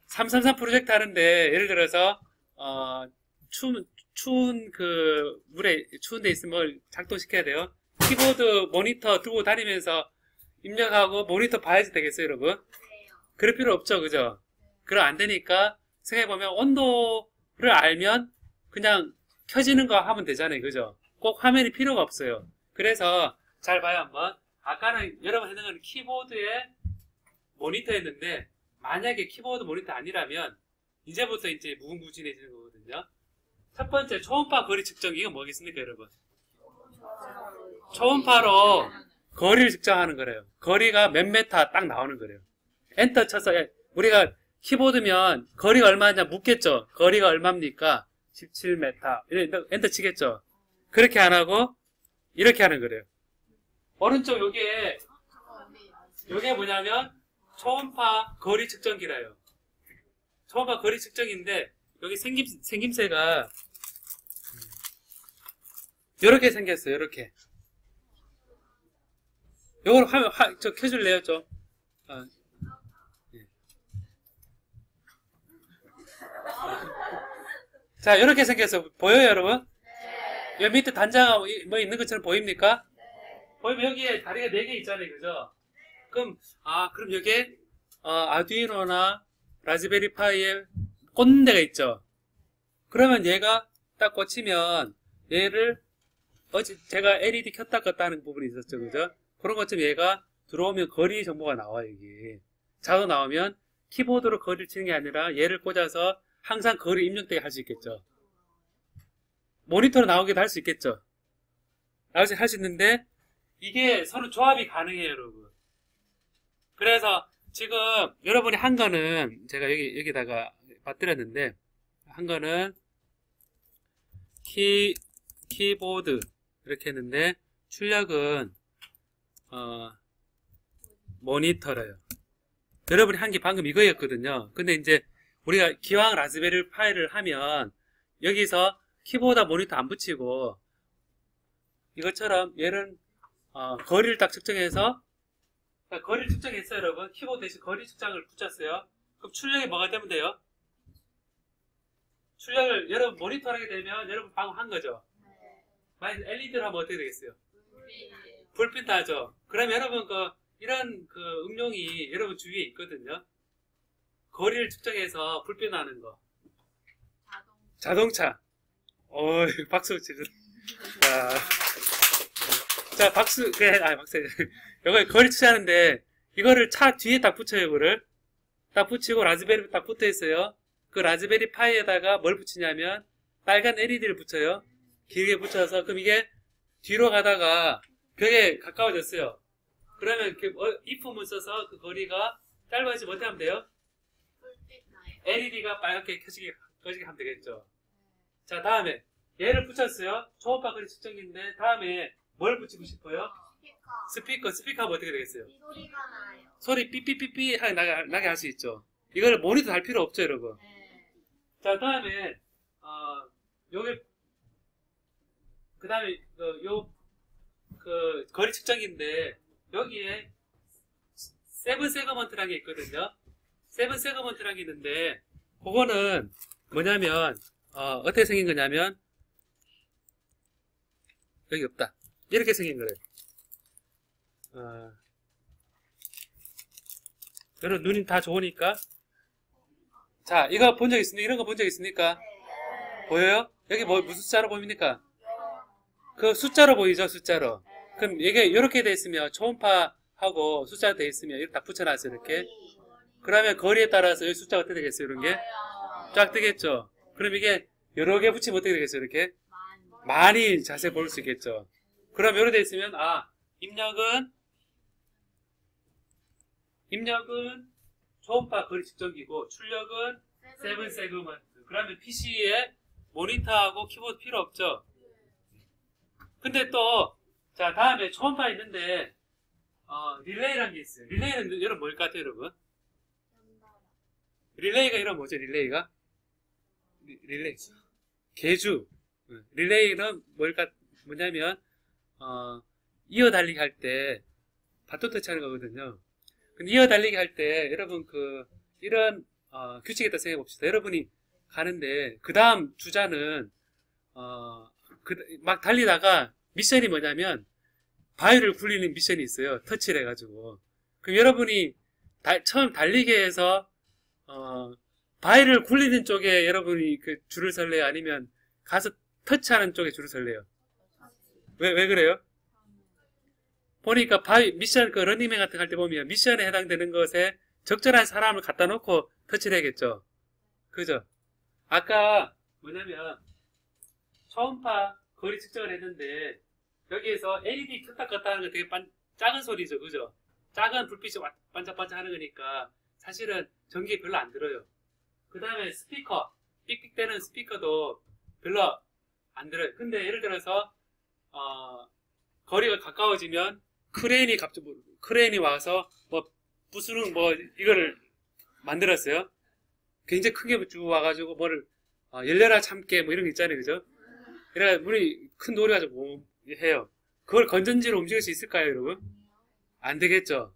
333 프로젝트 하는데, 예를 들어서, 추운 물에, 추운 데 있으면 뭘 작동시켜야 돼요. 키보드, 모니터 두고 다니면서 입력하고 모니터 봐야지 되겠어요, 여러분? 그럴 필요 없죠, 그죠? 그럼 안 되니까, 생각해보면 온도를 알면 그냥 켜지는 거 하면 되잖아요, 그죠? 꼭 화면이 필요가 없어요. 그래서, 잘 봐요, 한번. 아까는 여러분 했는 건 키보드에 모니터였는데, 만약에 키보드 모니터 아니라면, 이제부터 이제 무궁무진해지는 거거든요. 첫 번째, 초음파 거리 측정, 이건 뭐겠습니까, 여러분? 초음파로 거리를 측정하는 거래요. 거리가 몇 메타 딱 나오는 거래요. 엔터 쳐서, 우리가 키보드면 거리가 얼마냐 묻겠죠? 거리가 얼마입니까? 17m. 엔터 치겠죠? 그렇게 안 하고, 이렇게 하는 거래요. 오른쪽 요게 뭐냐면, 초음파 거리 측정기라요. 초음파 거리 측정기인데, 여기 생김새가, 요렇게 생겼어요, 요렇게. 요걸 저 켜줄래요, 좀? 예. 자, 요렇게 생겼어. 보여요, 여러분? 여기 밑에 단자가 뭐 있는 것처럼 보입니까? 보이면 여기에 다리가 4개 있잖아요, 그죠? 그럼 여기에, 아두이노나 라즈베리 파이에 꽂는 데가 있죠? 그러면 얘가 딱 꽂히면, 얘를, 제가 LED 켰다 껐다 하는 부분이 있었죠, 그죠? 그런 것처럼 얘가 들어오면 거리 정보가 나와요, 여기. 자동 나오면 키보드로 거리를 치는 게 아니라 얘를 꽂아서 항상 거리 입력되게 할 수 있겠죠. 모니터로 나오기도 할 수 있겠죠. 할 수 있는데, 이게 서로 조합이 가능해요, 여러분. 그래서 지금 여러분이 한 거는 제가 여기다가 빠뜨렸는데, 한 거는 키보드 이렇게 했는데, 출력은 모니터래요. 여러분이 한 게 방금 이거였거든요. 근데 이제 우리가 기왕 라즈베리 파이를 하면 여기서 키보드 모니터 안 붙이고 이것처럼 얘는 거리를 딱 측정해서, 그러니까 거리를 측정했어요, 여러분. 키보드 대신 거리 측정을 붙였어요. 그럼 출력이 뭐가 되면 돼요? 출력을 여러분 모니터를 하게 되면 여러분 방금 한 거죠. 만약 LED를 하면 어떻게 되겠어요? 불빛 나죠. 그럼 여러분 이런 응용이 여러분 주위에 있거든요. 거리를 측정해서 불빛 나는 거. 자동차. 박수 치죠. 자, 박수. 그래, 박수. 이거 거리 측정하는데 이거를 차 뒤에 딱 붙여요. 이거를 딱 붙이고 라즈베리 딱 붙어 있어요. 그 라즈베리 파이에다가 뭘 붙이냐면 빨간 LED를 붙여요. 길게 붙여서, 그럼 이게 뒤로 가다가 벽에 가까워졌어요. 그러면 if문 써서 그 거리가 짧아지면 어떻게 하면 돼요? LED가 빨갛게 꺼지게 하면 되겠죠. 자, 다음에 얘를 붙였어요. 초음파 거리 측정기인데 다음에 뭘 붙이고 싶어요? 스피커 하면 어떻게 되겠어요? 소리가 나요. 소리 삐삐삐삐 하게 나게 할 수 있죠. 이걸 모니터 할 필요 없죠, 여러분. 자, 다음에 요게 그 다음에 거리 측정기인데 여기에 세븐 세그먼트라는 게 있거든요. 세븐 세그먼트라는 게 있는데 그거는 뭐냐면 어떻게 생긴 거냐면 여기 없다. 이렇게 생긴 거래요. 여러분 눈이 다 좋으니까. 자, 이거 본 적 있습니까? 이런 거 본 적 있습니까? 보여요? 여기 무슨 숫자로 보입니까? 그 숫자로 보이죠? 숫자로. 그럼 이게 이렇게 돼 있으면 초음파하고 숫자로 돼 있으면 이렇게 딱 붙여놨어요. 이렇게. 그러면 거리에 따라서 여기 숫자가 어떻게 되겠어요? 이런 게 쫙 뜨겠죠. 그럼 이게 여러 개 붙이면 어떻게 되겠어요? 이렇게 많이 자세히 볼 수 있겠죠. 그럼 이렇게 돼 있으면 입력은 초음파 거리 측정기고 출력은 세븐 세그먼트. 그러면 PC에 모니터하고 키보드 필요 없죠. 근데 또 자 다음에 초음파 있는데 릴레이라는 게 있어요. 릴레이는 여러분 뭘 같아요, 여러분? 릴레이가 이런 뭐죠? 릴레이가? 릴레이 계주. 릴레이는 뭐냐면 이어 달리기 할 때 바톤 터치하는 거거든요. 근데 이어 달리기 할 때 여러분 이런 규칙이 있다 생각해 봅시다. 여러분이 가는데 그 다음 주자는 막 달리다가 미션이 뭐냐면 바위를 굴리는 미션이 있어요. 터치를 해가지고. 그럼 여러분이 처음 달리게 해서 바위를 굴리는 쪽에 여러분이 그 줄을 설래요? 아니면 가서 터치하는 쪽에 줄을 설래요? 왜 그래요? 보니까 미션, 러닝맨 같은 거 할 때 보면 미션에 해당되는 것에 적절한 사람을 갖다 놓고 터치를 해야겠죠. 그죠? 아까 뭐냐면 초음파 거리 측정을 했는데 여기에서 LED 켰다 껐다 하는 거 되게 작은 소리죠. 그죠? 작은 불빛이 반짝반짝 하는 거니까 사실은 전기 별로 안 들어요. 그 다음에 스피커, 삑삑대는 스피커도 별로 안 들어요. 근데 예를 들어서 거리가 가까워지면 크레인이 와서 부스는 이거를 만들었어요. 굉장히 크게 쭉 와가지고 열려라 참깨 이런 거 있잖아요. 그죠? 그래야 물이 큰 돌이 가지고 해요. 그걸 건전지로 움직일 수 있을까요, 여러분? 안 되겠죠.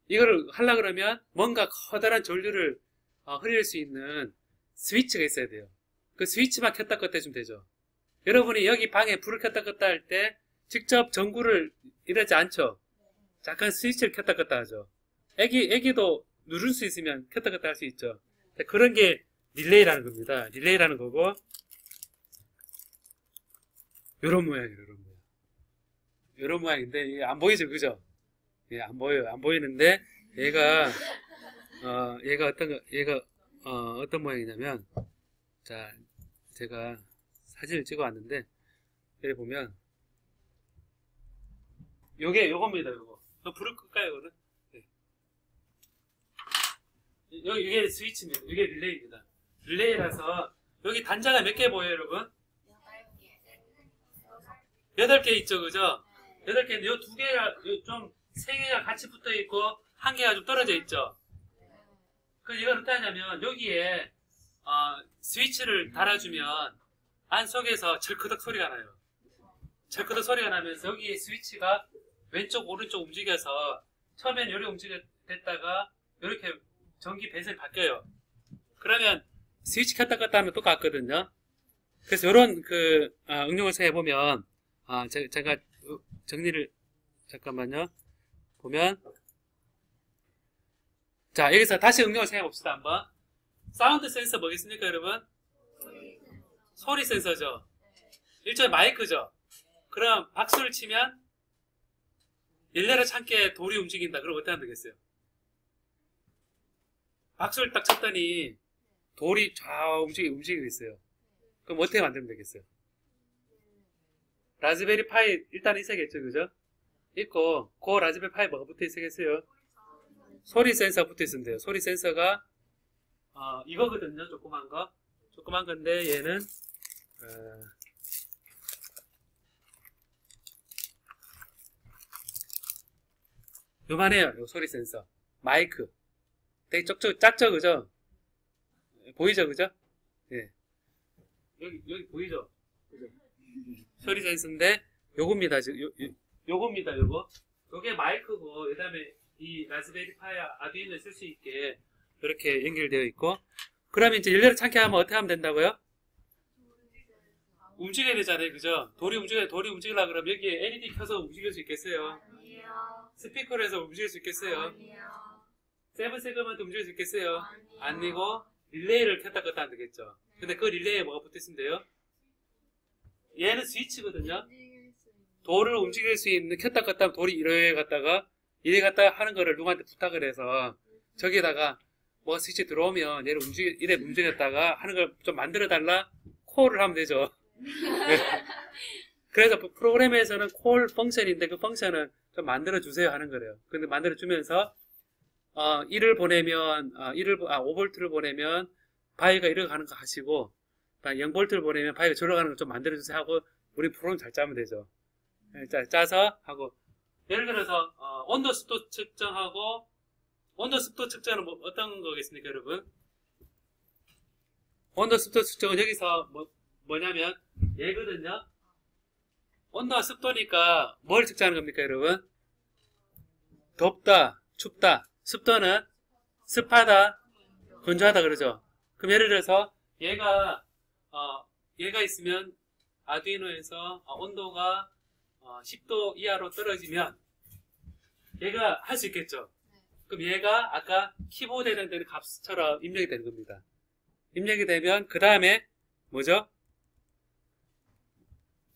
이거를 하려고 그러면 뭔가 커다란 전류를 흘릴 수 있는 스위치가 있어야 돼요. 그 스위치만 켰다 껐다 해주면 되죠. 여러분이 여기 방에 불을 켰다 껐다 할 때 직접 전구를 이러지 않죠. 잠깐 스위치를 켰다 껐다 하죠. 애기도 누를 수 있으면 켰다 껐다 할 수 있죠. 그런 게 릴레이라는 겁니다. 릴레이라는 거고 요런 모양이에요. 요런 모양인데 이게 안 보이죠, 그죠? 예, 안 보여요. 안 보이는데 얘가 어떤 모양이냐면 자 제가 사진을 찍어 왔는데 여기 보면 요겁니다. 요거 불을 끌까요, 이거는? 네. 이게 스위치입니다. 이게 릴레이입니다. 릴레이라서 여기 단자가 몇 개 보여요, 여러분? 8개 있죠, 그죠? 8개인데 요 2개가 좀 3개가 같이 붙어 있고 1개가 좀 떨어져 있죠. 그래서 이건 어떻게 하냐면 여기에 스위치를 달아주면 안 속에서 철크덕 소리가 나요. 철크덕 소리가 나면서 여기에 스위치가 왼쪽 오른쪽 움직여서 처음엔 이렇게 움직였다가 이렇게 전기 배선이 바뀌어요. 그러면 스위치 켰다 껐다 하면 똑같거든요. 그래서 이런 응용을 해보면 제가 정리를 잠깐만요. 보면 자 여기서 다시 응용을 해봅시다. 한번 사운드 센서 뭐겠습니까, 여러분? 소리 센서죠. 일종의 마이크죠. 그럼 박수를 치면 열려라 참깨 돌이 움직인다. 그럼 어떻게 하면 되겠어요? 박수를 딱 쳤더니 돌이 좌우 움직이고 있어요. 그럼 어떻게 만들면 되겠어요? 라즈베리 파이 일단 있어야겠죠, 그죠? 있고 그 라즈베리 파이 뭐가 붙어 있어야겠어요? 소리 센서가 붙어 있으면 돼요. 소리 센서가 이거거든요. 조그만 건데 얘는 요만해요. 요 소리 센서 마이크 되게 작죠, 그죠? 보이죠, 그죠? 예. 여기 보이죠? 그죠? 소리 센서인데 요겁니다. 요겁니다. 요게 마이크고 그다음에 이 라즈베리 파이 아두이노에 쓸 수 있게 이렇게 연결되어 있고 그러면 이제 열려라 참깨 하면 어떻게 하면 된다고요? 움직여야 되잖아요, 그죠? 돌이 움직이려고 그러면 여기에 LED 켜서 움직일 수 있겠어요? 아니요. 스피커로 해서 움직일 수 있겠어요? 아니요. 세븐 세그먼트 움직일 수 있겠어요? 아니요. 아니고 릴레이를 켰다 껐다 하면 되겠죠. 근데 그 릴레이에 뭐가 붙어 있으면 돼요? 얘는 스위치거든요. 돌을 움직일 수 있는 켰다 껐다 하면 돌이 이래 갔다가 하는 거를 누구한테 부탁을 해서 저기에다가 뭐 스위치 들어오면 얘를 이래 움직였다가 하는 걸 좀 만들어 달라 콜을 하면 되죠. 네. 그래서 프로그램에서는 콜 펑션인데 그 펑션은 좀 만들어 주세요 하는 거래요. 근데 만들어 주면서 1을 보내면 5볼트를 보내면 바이가 이렇게 가는 거 하시고 0볼트를 보내면 바이가 저러 가는 거 좀 만들어 주세요 하고 우리 프로그램 잘 짜면 되죠. 짜서 하고 예를 들어서 온도 습도 측정하고 온도 습도 측정은 뭐 어떤 거겠습니까, 여러분? 온도 습도 측정은 여기서 뭐냐면 얘거든요. 온도와 습도니까 뭘 측정하는 겁니까, 여러분? 덥다, 춥다. 습도는 습하다, 건조하다 그러죠. 그럼 예를 들어서 얘가 있으면 아두이노에서 온도가 10도 이하로 떨어지면 얘가 할 수 있겠죠. 그럼 얘가 아까 키보드에 되는 값처럼 입력이 되는 겁니다. 입력이 되면 그 다음에 뭐죠?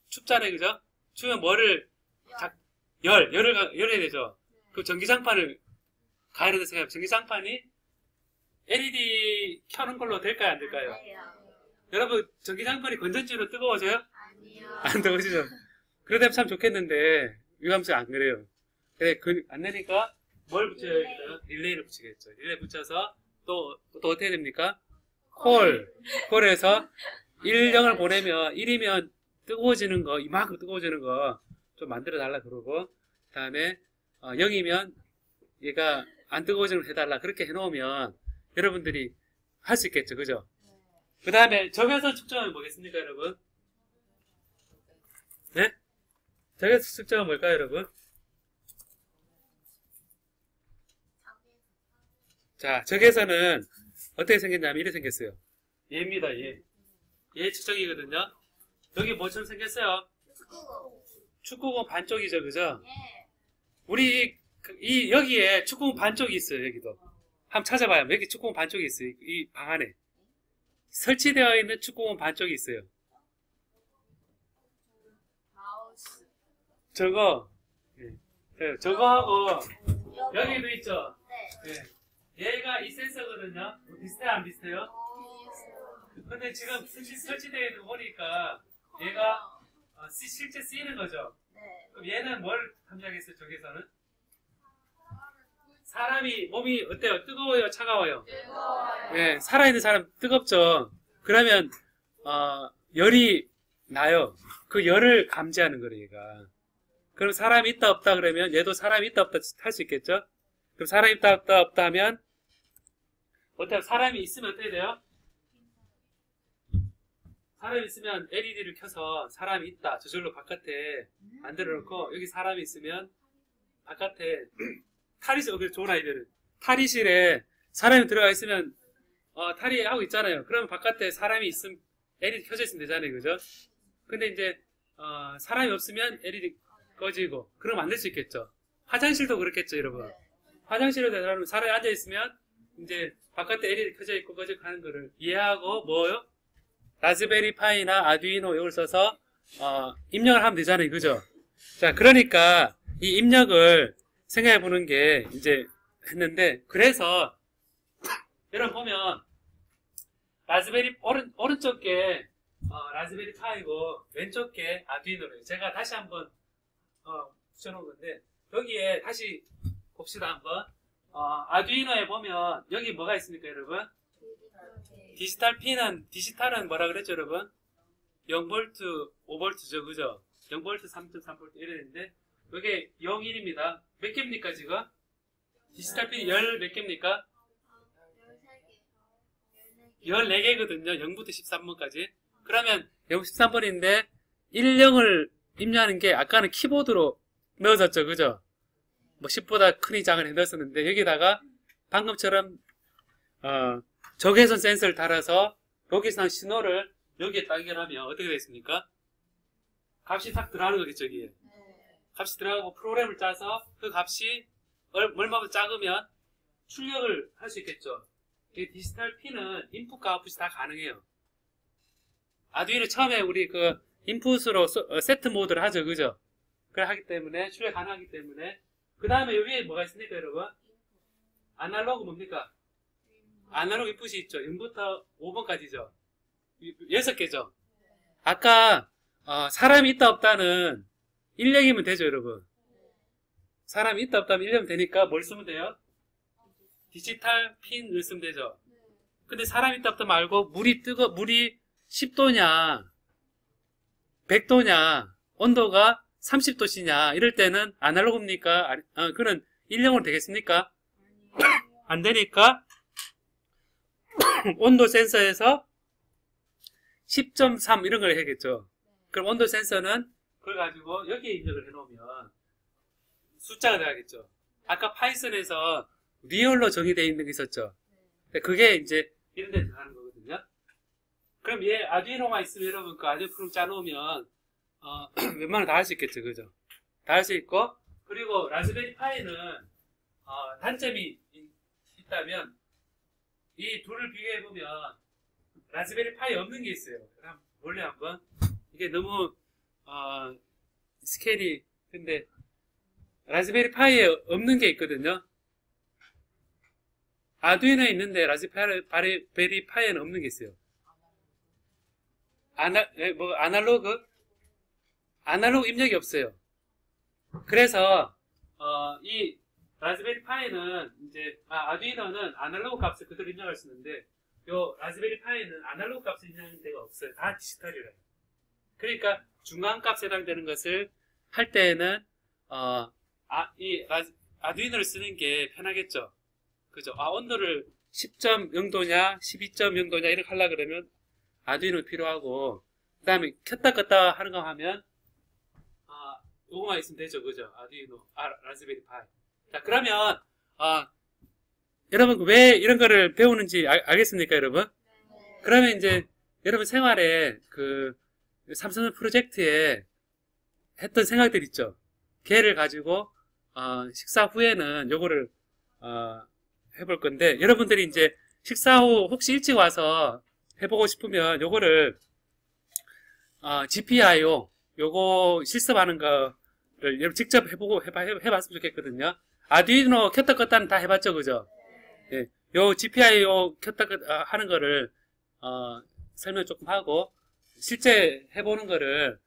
춥잖아요, 그죠? 추면 뭐를 열을 해야 되죠. 그럼 전기장판을 가야 된다 생각해요. 전기장판이 LED 켜는 걸로 될까요, 안 될까요? 여러분, 전기장판이 건전지로 뜨거워져요? 안 뜨거워지죠. 그러다면 참 좋겠는데 유감수가 안 그래요. 근데 안 되니까 뭘 붙여야겠어요? 릴레이를 붙이겠죠. 릴레이 붙여서 또 어떻게 됩니까? 콜에서 1, 0을 보내면 1이면 뜨거워지는 거, 이만큼 뜨거워지는 거 좀 만들어 달라 그러고, 그 다음에 0이면 얘가 안 뜨거워지는 거 해달라 그렇게 해놓으면 여러분들이 할 수 있겠죠, 그죠? 그 다음에 적외선 측정은 뭐겠습니까, 여러분? 네? 적외선 측정은 뭘까요, 여러분? 자, 적외선은 어떻게 생겼냐면 이렇게 생겼어요. 얘입니다, 얘. 얘 측정이거든요. 여기 뭐처럼 생겼어요? 축구공 반쪽이죠, 그죠? 우리 여기에 축구공 반쪽이 있어요, 여기도. 한번 찾아봐요. 여기 축구공 반쪽이 있어요, 이 방 안에. 설치되어 있는 축구공 반쪽이 있어요. 저거하고 여기도 있죠? 네. 얘가 이 센서거든요. 비슷해요, 안 비슷해요? 근데 지금 설치되어 있는 거 보니까 얘가 실제 쓰이는 거죠. 그럼 얘는 뭘 탐지하겠어요, 저기서는? 사람이 몸이 어때요? 뜨거워요, 차가워요? 뜨거워요. 네, 살아있는 사람 뜨겁죠. 그러면 열이 나요. 그 열을 감지하는 거예요, 얘가. 그럼 사람이 있다 없다 그러면 얘도 사람이 있다 없다 할 수 있겠죠? 그럼 사람이 있다 없다 하면 어때요? 사람이 있으면 어떻게 돼요? 사람이 있으면 LED를 켜서 사람이 있다 저절로 바깥에 만들어 놓고 여기 사람이 있으면 바깥에 탈의실, 좋은 아이디어는 탈의실에 사람이 들어가 있으면 탈의하고 있잖아요. 그러면 바깥에 사람이 있으면 LED 켜져 있으면 되잖아요, 그죠? 근데 이제 사람이 없으면 LED 꺼지고 그럼 안 될 수 있겠죠. 화장실도 그렇겠죠, 여러분. 화장실에 사람이 앉아 있으면 이제 바깥에 LED 켜져 있고 꺼지고 하는 거를 이해하고 뭐요? 라즈베리 파이나 아두이노 이걸 써서 입력을 하면 되잖아요, 그죠? 자, 그러니까 이 입력을 생각해 보는 게 이제 했는데, 그래서 여러분 보면 라즈베리 오른쪽 게 라즈베리 파이고 왼쪽 게 아두이노래요. 제가 다시 한번 붙여놓은 건데 여기에 다시 봅시다 한번. 아두이노에 보면 여기 뭐가 있습니까, 여러분? 디지털은 뭐라 그랬죠, 여러분? 0V, 5V죠, 그죠? 0V, 3.3V 이랬는데 이게 0, 1입니다. 몇 개입니까, 지금? 디지털 핀이 몇 개입니까? 14개거든요. 0부터 13번까지. 그러면 0, 13번인데 1, 0을 입력하는 게 아까는 키보드로 넣어졌죠, 그죠? 뭐 10보다 크니 작으니 넣었었는데 여기다가 방금처럼 적외선 센서를 달아서 여기서 난 신호를 여기에 딱 연결하면 어떻게 되겠습니까? 값이 딱 들어가는 거겠죠, 여기에. 값이 들어가고 프로그램을 짜서 그 값이 얼마보다 작으면 출력을 할 수 있겠죠. 이 디지털 핀은 인풋과 아웃풋이 다 가능해요. 아두이노 처음에 우리 그 인풋으로 세트 모드를 하죠, 그죠? 그래 하기 때문에 출력 가능하기 때문에 그 다음에 여기에 뭐가 있습니까, 여러분? 아날로그 뭡니까? 아날로그 인풋이 있죠. 0부터 5번까지죠. 6개죠. 아까 사람이 있다 없다는 인력이면 되죠, 여러분. 사람이 있다 없다면 인력이면 되니까 뭘 쓰면 돼요? 디지털 핀을 쓰면 되죠. 근데 사람이 있다 없다 말고 물이 10도냐 100도냐 온도가 30도씨냐 이럴 때는 아날로그입니까? 그런 인력으로 되겠습니까? 안 되니까 온도 센서에서 10.3 이런 걸 해야겠죠. 그럼 온도 센서는 그걸 가지고 여기에 입력을 해놓으면 숫자가 돼야겠죠. 아까 파이썬에서 리얼로 정의되어 있는 게 있었죠. 그게 이제 이런 데 들어가는 거거든요. 그럼 얘 아두이노만 있으면 여러분 그 아두이노 프로그램 짜놓으면 웬만하면 다 할 수 있겠죠. 그죠? 다 할 수 있고, 그리고 라즈베리 파이는 단점이 있다면 이 둘을 비교해보면 라즈베리 파이 없는 게 있어요. 그럼 원래 한번 이게 너무 스케일이 근데 라즈베리 파이에 없는 게 있거든요. 아두이노에 있는데 라즈베리 파이에는 없는 게 있어요. 아날로그 입력이 없어요. 그래서 이 라즈베리 파이는 이제 아두이노는 아날로그 값을 그대로 입력할 수 있는데 요 라즈베리 파이는 아날로그 값을 입력하는 데가 없어요. 다 디지털이래요. 그러니까 중간 값에 해당되는 것을 할 때에는 이 아두이노를 쓰는 게 편하겠죠. 그죠? 온도를 10.0도냐 12.0도냐 이렇게 하려고 그러면 아두이노 필요하고, 그 다음에 켰다 껐다 하는 거 하면 요거만 있으면 되죠. 그죠? 아두이노 라즈베리 파이. 자, 그러면 여러분 왜 이런 거를 배우는지 알겠습니까, 여러분? 그러면 이제 여러분 생활에 그 삼성 프로젝트에 했던 생각들 있죠. 걔를 가지고 식사 후에는 요거를 해볼 건데, 여러분들이 이제 식사 후 혹시 일찍 와서 해보고 싶으면 요거를 GPIO 요거 실습하는 거를 여러분 직접 해봤으면 좋겠거든요. 아두이노 켰다 껐다는 다 해봤죠, 그죠? 예, 요 GPIO 켰다 껐다 하는 거를 설명 조금 하고 실제 해보는 거를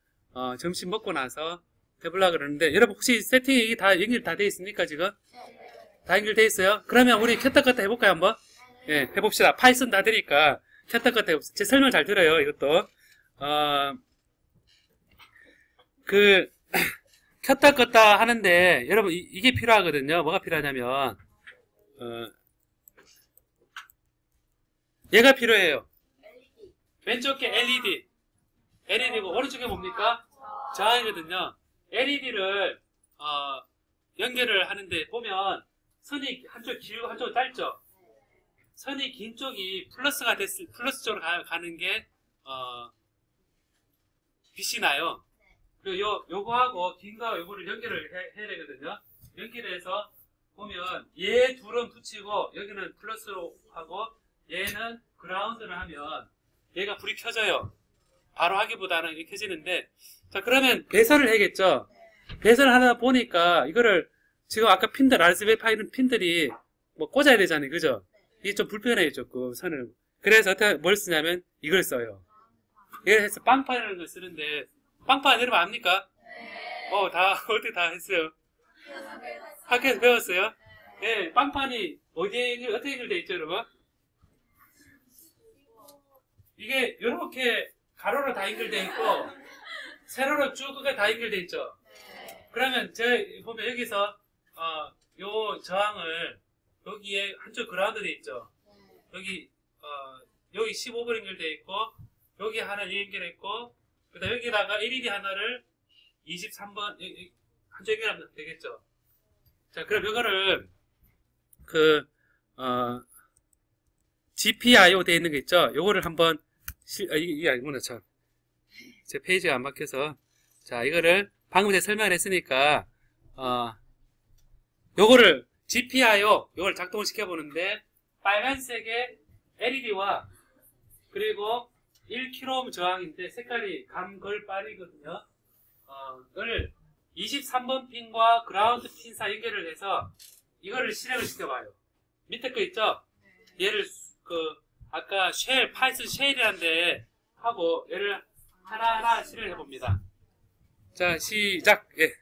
점심 먹고 나서 해보려고 그러는데, 여러분 혹시 세팅이 다 연결 다 돼 있습니까, 지금? 다 연결돼 있어요? 그러면 우리 켰다 껐다 해볼까요, 한번? 예, 해봅시다. 파이썬 다 되니까 켰다 껐다 해봅시다. 제 설명 잘 들어요, 이것도. 켰다 껐다 하는데, 여러분, 이게 필요하거든요. 뭐가 필요하냐면, 얘가 필요해요. 왼쪽 게 LED. LED고, 오른쪽에 뭡니까? 저항이거든요. LED를, 연결을 하는데, 보면, 선이 한쪽 길고 한쪽 짧죠? 선이 긴 쪽이 플러스 쪽으로 가는 게, 빛이 나요. 그리고 요거하고 긴 거 요거를 연결을 해야 되거든요. 연결해서 보면 얘 둘은 붙이고 여기는 플러스로 하고 얘는 그라운드를 하면 얘가 불이 켜져요. 바로 하기보다는 이렇게 켜지는데, 자, 그러면 배선을 해야겠죠. 배선을 하다 보니까 이거를 지금 아까 라즈베리 파이는 핀들이 뭐 꽂아야 되잖아요. 그죠? 이게 좀 불편해요, 조금 선을. 그래서 뭘 쓰냐면 이걸 써요. 이걸 해서 빵판이라는 걸 쓰는데, 빵판 여러분 압니까? 어떻게 다 했어요? 학교에서 배웠어요? 네, 빵판이 어떻게 연결되어 있죠, 여러분? 이게 이렇게 가로로 다 연결되어 있고 세로로 쭉 그게 다 연결되어 있죠. 그러면 보면 여기서 요 저항을 여기에 한쪽 그라운드 되어 있죠. 여기 15번 연결되어 있고 여기 하나 연결했고, 그다음 여기다가 LED 하나를 23번 한쪽 연결하면 되겠죠. 자, 그럼 이거를 GPIO 되어 있는 게 있죠. 요거를 한번 이게 아니구나, 참. 제 페이지가 안 막혀서. 자, 이거를 방금 제가 설명을 했으니까 요거를 GPIO 요걸 작동을 시켜보는데, 빨간색의 LED와 그리고 1kΩ 저항인데 색깔이 감걸빨이거든요. 이걸 23번 핀과 그라운드 핀 사이 연결을 해서 이거를 실행을 시켜봐요. 밑에 거 있죠? 얘를 아까 파이썬 쉘이라는데 하고 얘를 하나하나 실행해 봅니다. 자, 시작. 예.